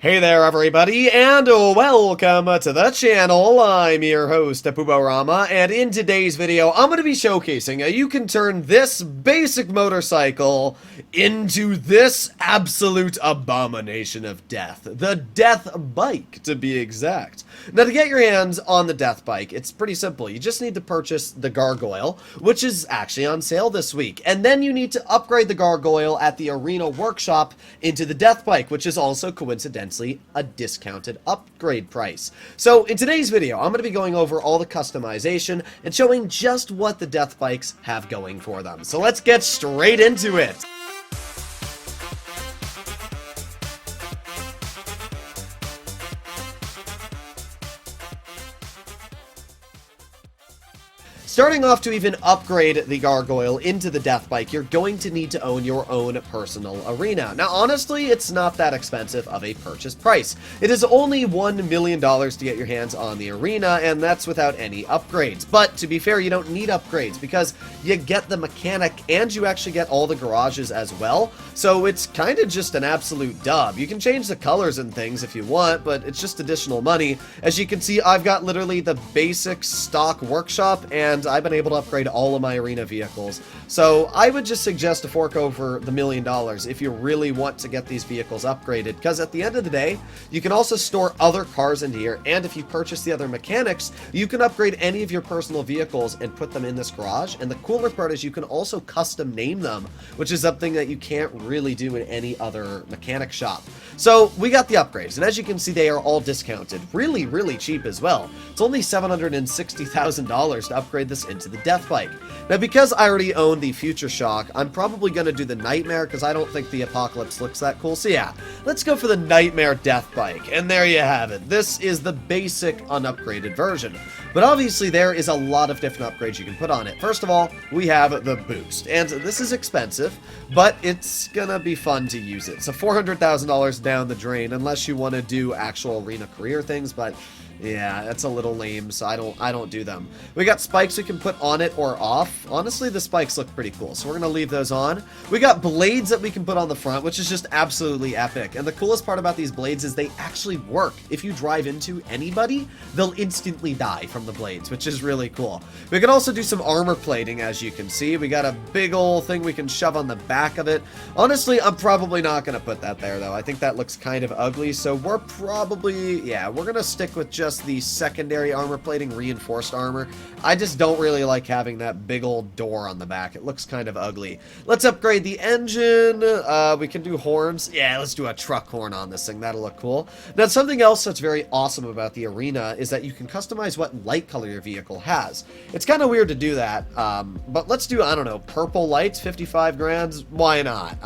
Hey there everybody, and welcome to the channel. I'm your host, Puborama, and in today's video, I'm going to be showcasing how you can turn this basic motorcycle into this absolute abomination of death. The Death Bike, to be exact. Now, to get your hands on the Death Bike, it's pretty simple. You just need to purchase the Gargoyle, which is actually on sale this week, and then you need to upgrade the Gargoyle at the Arena Workshop into the Death Bike, which is also coincidentally a discounted upgrade price. So in today's video, I'm going to be going over all the customization and showing just what the Death Bikes have going for them. So let's get straight into it. Starting off, to even upgrade the Gargoyle into the Death Bike, you're going to need to own your own personal arena. Now, honestly, it's not that expensive of a purchase price. It is only $1 million to get your hands on the arena, and that's without any upgrades. But, to be fair, you don't need upgrades, because you get the mechanic, and you actually get all the garages as well. So it's kind of just an absolute dub. You can change the colors and things if you want, but it's just additional money. As you can see, I've got literally the basic stock workshop, and I've been able to upgrade all of my arena vehicles. So I would just suggest to fork over the $1 million if you really want to get these vehicles upgraded, because at the end of the day, you can also store other cars in here, and if you purchase the other mechanics, you can upgrade any of your personal vehicles and put them in this garage. And the cooler part is you can also custom name them, which is something that you can't really do in any other mechanic shop. So we got the upgrades, and as you can see, they are all discounted. Really, really cheap as well. It's only $760,000 to upgrade this into the Death Bike. Now, because I already own the Future Shock, I'm probably going to do the Nightmare, because I don't think the Apocalypse looks that cool. So yeah, let's go for the Nightmare Death Bike. And there you have it. This is the basic unupgraded version. But obviously there is a lot of different upgrades you can put on it. First of all, we have the boost. And this is expensive, but it's gonna be fun to use it. So $400,000 down the drain, unless you want to do actual arena career things, but yeah, that's a little lame, so I don't do them. We got spikes we can put on it or off. Honestly, the spikes look pretty cool, so we're gonna leave those on. We got blades that we can put on the front, which is just absolutely epic. And the coolest part about these blades is they actually work. If you drive into anybody, they'll instantly die from the blades, which is really cool. We can also do some armor plating, as you can see. We got a big old thing we can shove on the back of it. Honestly, I'm probably not gonna put that there, though. I think that looks kind of ugly, so we're probably, yeah, we're gonna stick with just the secondary armor plating, reinforced armor. I just don't really like having that big old door on the back. It looks kind of ugly. Let's upgrade the engine. We can do horns. Yeah, let's do a truck horn on this thing. That'll look cool. Now, something else that's very awesome about the arena is that you can customize what light color your vehicle has. It's kind of weird to do that, but let's do, I don't know, purple lights, 55 grand. Why not?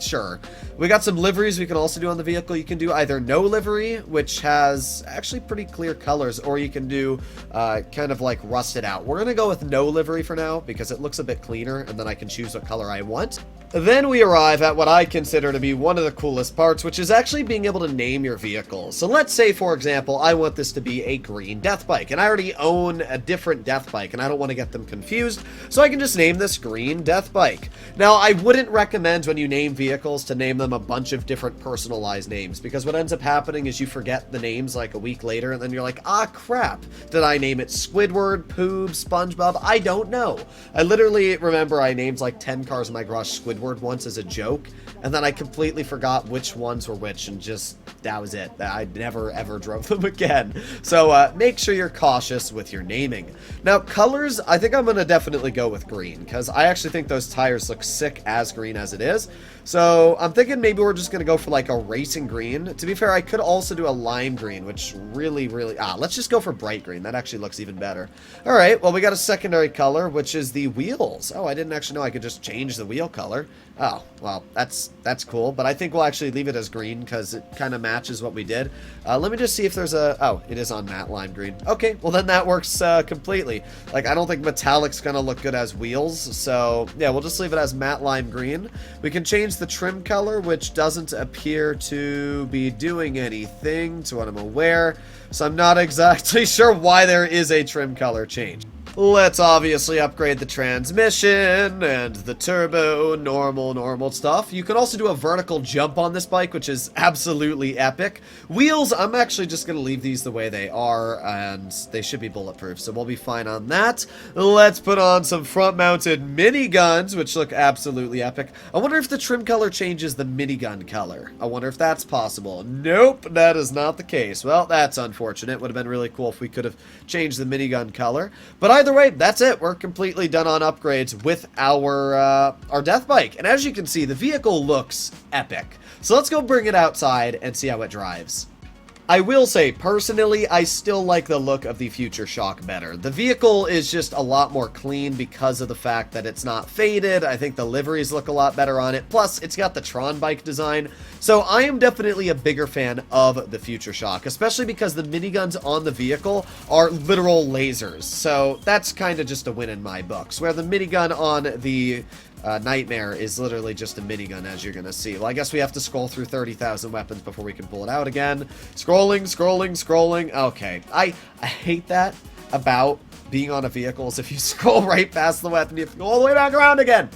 Sure. We got some liveries we can also do on the vehicle. You can do either no livery, which has actually pretty clear colors, or you can do kind of like rusted out. We're gonna go with no livery for now because it looks a bit cleaner, and then I can choose what color I want. Then we arrive at what I consider to be one of the coolest parts, which is actually being able to name your vehicle. So let's say, for example, I want this to be a green Death Bike, and I already own a different Death Bike, and I don't want to get them confused, so I can just name this green Death Bike. Now, I wouldn't recommend when you name vehicles to name them a bunch of different personalized names, because what ends up happening is you forget the names like a week later, and then you're like, ah, crap, did I name it Squidward, Poob, SpongeBob? I don't know. I literally remember I named like 10 cars in my garage Squidward once as a joke, and then I completely forgot which ones were which, and just, that was it. I never ever drove them again. So make sure you're cautious with your naming. Now, colors, I think I'm gonna definitely go with green, because I actually think those tires look sick as green as it is. So I'm thinking maybe we're just gonna go for like a racing green. To be fair, I could also do a lime green, which really, let's just go for bright green. That actually looks even better. All right, well, we got a secondary color, which is the wheels. Oh, I didn't actually know I could just change the wheel color. Oh, well, that's cool, but I think we'll actually leave it as green because it kind of matches what we did. Let me just see if there's a, oh, it is on matte lime green. Okay, well then that works completely. Like, I don't think metallic's gonna look good as wheels, so yeah, we'll just leave it as matte lime green. We can change the trim color, which doesn't appear to be doing anything to what I'm aware, so I'm not exactly sure why there is a trim color change. Let's obviously upgrade the transmission and the turbo, normal stuff. You can also do a vertical jump on this bike, which is absolutely epic. Wheels, I'm actually just going to leave these the way they are, and they should be bulletproof, so we'll be fine on that. Let's put on some front-mounted miniguns, which look absolutely epic. I wonder if the trim color changes the minigun color. I wonder if that's possible. Nope, that is not the case. Well, that's unfortunate. Would have been really cool if we could have changed the minigun color. But either way, that's it. We're completely done on upgrades with our death bike. And as you can see, the vehicle looks epic. So let's go bring it outside and see how it drives. I will say, personally, I still like the look of the Future Shock better. The vehicle is just a lot more clean because of the fact that it's not faded. I think the liveries look a lot better on it. Plus, it's got the Tron bike design. So I am definitely a bigger fan of the Future Shock, especially because the miniguns on the vehicle are literal lasers. So that's kind of just a win in my books, where the minigun on the Nightmare is literally just a minigun, as you're going to see. Well, I guess we have to scroll through 30,000 weapons before we can pull it out again. Scrolling. Okay. I hate that about being on a vehicle, is if you scroll right past the weapon, you have to go all the way back around again.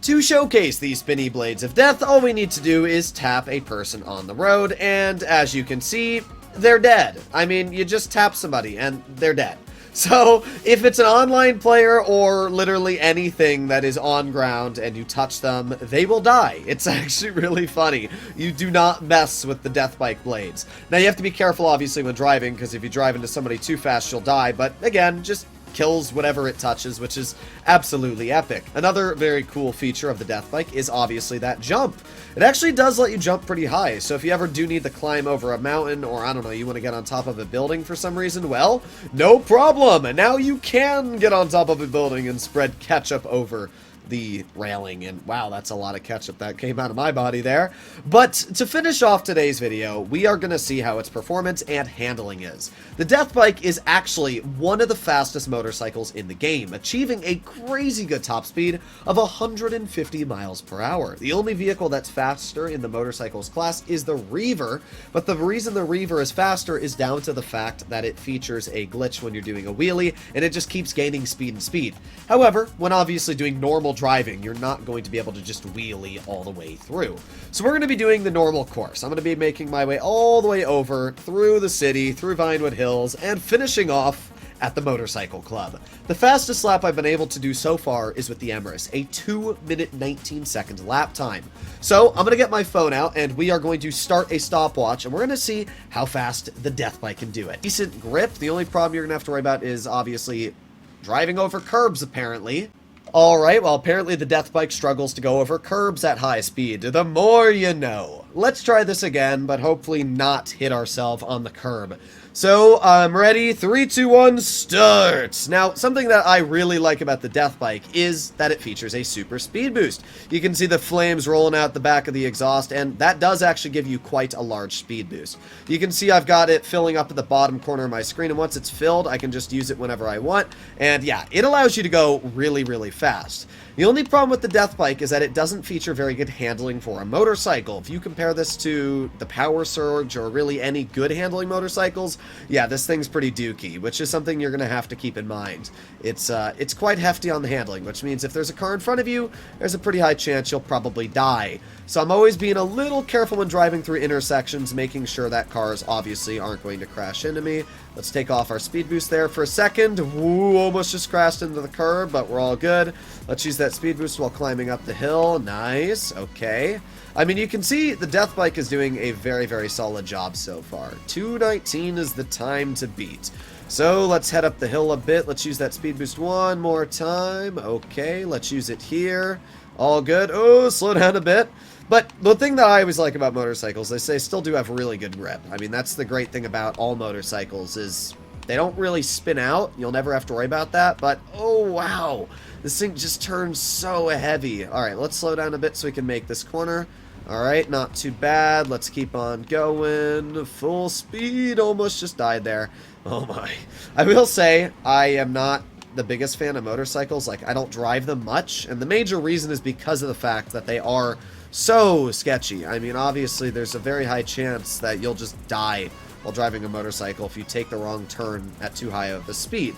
To showcase these spinny blades of death, all we need to do is tap a person on the road, and as you can see, they're dead. I mean, you just tap somebody, and they're dead. So, if it's an online player or literally anything that is on ground and you touch them, they will die. It's actually really funny. You do not mess with the death bike blades. Now, you have to be careful, obviously, when driving, because if you drive into somebody too fast, you'll die. But, again, just kills whatever it touches, which is absolutely epic. Another very cool feature of the death bike is obviously that jump. It actually does let you jump pretty high, so if you ever do need to climb over a mountain, or I don't know, you want to get on top of a building for some reason, well, no problem! And now you can get on top of a building and spread ketchup over the railing, and wow, that's a lot of ketchup that came out of my body there. But to finish off today's video, we are going to see how its performance and handling is. The death bike is actually one of the fastest motorcycles in the game, achieving a crazy good top speed of 150 miles per hour. The only vehicle that's faster in the motorcycles class is the Reaver, but the reason the Reaver is faster is down to the fact that it features a glitch when you're doing a wheelie, and it just keeps gaining speed and speed. However, when obviously doing normal driving, you're not going to be able to just wheelie all the way through. So we're going to be doing the normal course. I'm going to be making my way all the way over through the city, through Vinewood Hills, and finishing off at the Motorcycle Club. The fastest lap I've been able to do so far is with the Emrys, a 2-minute 19-second lap time. So I'm going to get my phone out, and we are going to start a stopwatch, and we're going to see how fast the death bike can do it. Decent grip. The only problem you're going to have to worry about is obviously driving over curbs, apparently. Alright, well, apparently the death bike struggles to go over curbs at high speed. The more you know. Let's try this again, but hopefully not hit ourselves on the curb. So, I'm ready. 3, 2, 1, start! Now, something that I really like about the death bike is that it features a super speed boost. You can see the flames rolling out the back of the exhaust, and that does actually give you quite a large speed boost. You can see I've got it filling up at the bottom corner of my screen, and once it's filled, I can just use it whenever I want. And yeah, it allows you to go really, really fast. The only problem with the death bike is that it doesn't feature very good handling for a motorcycle. If you compare this to the Power Surge or really any good handling motorcycles, yeah, this thing's pretty dookie, which is something you're going to have to keep in mind. It's quite hefty on the handling, which means if there's a car in front of you, there's a pretty high chance you'll probably die. So I'm always being a little careful when driving through intersections, making sure that cars obviously aren't going to crash into me. Let's take off our speed boost there for a second. Woo, almost just crashed into the curb, but we're all good. Let's use that speed boost while climbing up the hill. Nice. Okay. I mean, you can see the death bike is doing a very, very solid job so far. 219 is the time to beat. So let's head up the hill a bit. Let's use that speed boost one more time. Okay, let's use it here. All good. Oh, slow down a bit. But the thing that I always like about motorcycles, they still do have really good grip. I mean, that's the great thing about all motorcycles is they don't really spin out. You'll never have to worry about that. But, oh, wow. This thing just turns so heavy. All right, let's slow down a bit so we can make this corner. All right, not too bad. Let's keep on going. Full speed. Almost just died there. Oh, my. I will say I am not the biggest fan of motorcycles. Like, I don't drive them much. And the major reason is because of the fact that they are so sketchy. I mean, obviously, there's a very high chance that you'll just die while driving a motorcycle if you take the wrong turn at too high of a speed.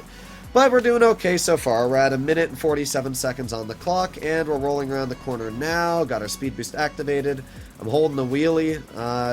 but we're doing okay so far. We're at 1 minute and 47 seconds on the clock, and we're rolling around the corner now. Got our speed boost activated. I'm holding the wheelie.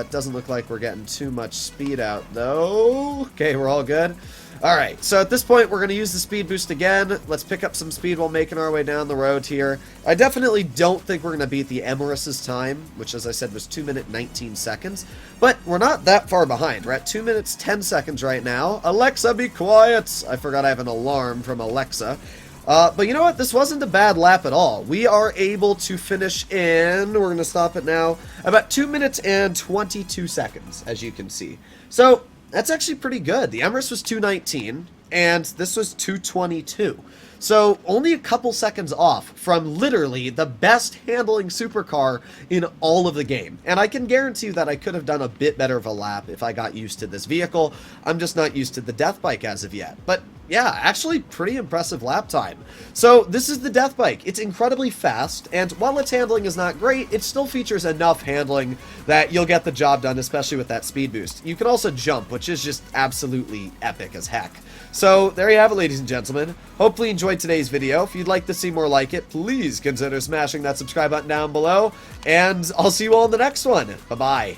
It doesn't look like we're getting too much speed out, though. Okay, we're all good. Alright, so at this point, we're going to use the speed boost again. Let's pick up some speed while making our way down the road here. I definitely don't think we're going to beat the Emerus's time, which, as I said, was 2 minutes 19 seconds. But we're not that far behind. We're at 2 minutes 10 seconds right now. Alexa, be quiet! I forgot I have an alarm from Alexa. But you know what? This wasn't a bad lap at all. We are able to finish in, we're going to stop it now, about 2 minutes and 22 seconds, as you can see. So, that's actually pretty good. The Emirates was 2:19, and this was 2:22. So, only a couple seconds off from literally the best handling supercar in all of the game. And I can guarantee you that I could have done a bit better of a lap if I got used to this vehicle. I'm just not used to the Deathbike as of yet. But yeah, actually pretty impressive lap time. So this is the Deathbike. It's incredibly fast, and while its handling is not great, it still features enough handling that you'll get the job done, especially with that speed boost. You can also jump, which is just absolutely epic as heck. So there you have it, ladies and gentlemen. Hopefully you enjoyed today's video. If you'd like to see more like it, please consider smashing that subscribe button down below, and I'll see you all in the next one. Bye-bye.